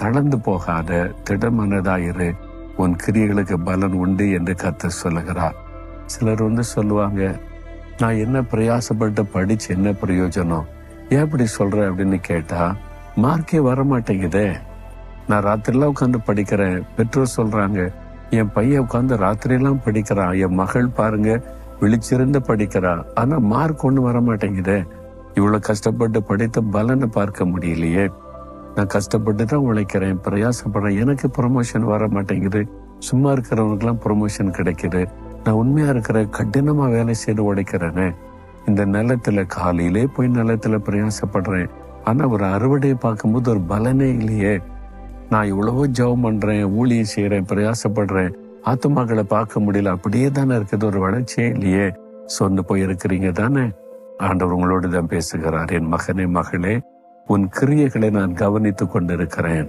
தளர்ந்து போகாத, திடமனதாயிரு, உன் கிரியைகளுக்கு பலன் உண்டு என்று கர்த்தர் சொல்லுகிறார். சிலர் சொல்லுவாங்க, நான் என்ன பிரயாசப்பட்டு படிச்சு என்ன பிரயோஜனம், ஏன் இப்படி சொல்ற அப்படின்னு கேட்டா, மார்க்கே வர மாட்டேங்குதே. நான் ராத்திரிலாம் உட்காந்து படிக்கிறேன். பெற்றோர் சொல்றாங்க, என் பையன் உட்காந்து ராத்திரியெல்லாம் படிக்கிறான், என் மகள் பாருங்க விழிச்சிருந்து படிக்கிறா, ஆனா மார்க் ஒண்ணு வர மாட்டேங்குதே. இவ்வளவு கஷ்டப்பட்டு படித்த பலனை பார்க்க முடியலையே. நான் கஷ்டப்பட்டு தான் உழைக்கிறேன், பிரயாசப்படுறேன், எனக்கு ப்ரொமோஷன் வர மாட்டேங்குது. சும்மா இருக்கிறவனுக்கெல்லாம் ப்ரொமோஷன் கிடைக்குது. நான் உண்மையா இருக்கிற, கடினமா வேலை செய்து உழைக்கிறேன்னு. இந்த நிலத்துல காலையிலே போய் நிலத்துல பிரயாசப்படுறேன், ஆனா ஒரு அறுவடையை பார்க்கும்போது ஒரு பலனே இல்லையே. நான் இவ்வளவோ ஜெபம் பண்றேன், ஊழியம் செய்யறேன், பிரயாசப்படுறேன், ஆத்துமாக்களை பார்க்க முடியல, அப்படியே தானே இருக்குது, ஒரு வளர்ச்சியே இல்லையே. சொந்து போய் இருக்கிறீங்க தானே. ஆண்டவர் உங்களோடு தான் பேசுகிறார். என் மகனே, மகளே, உன் கிரியைகளை நான் கவனித்துக் கொண்டிருக்கிறேன்.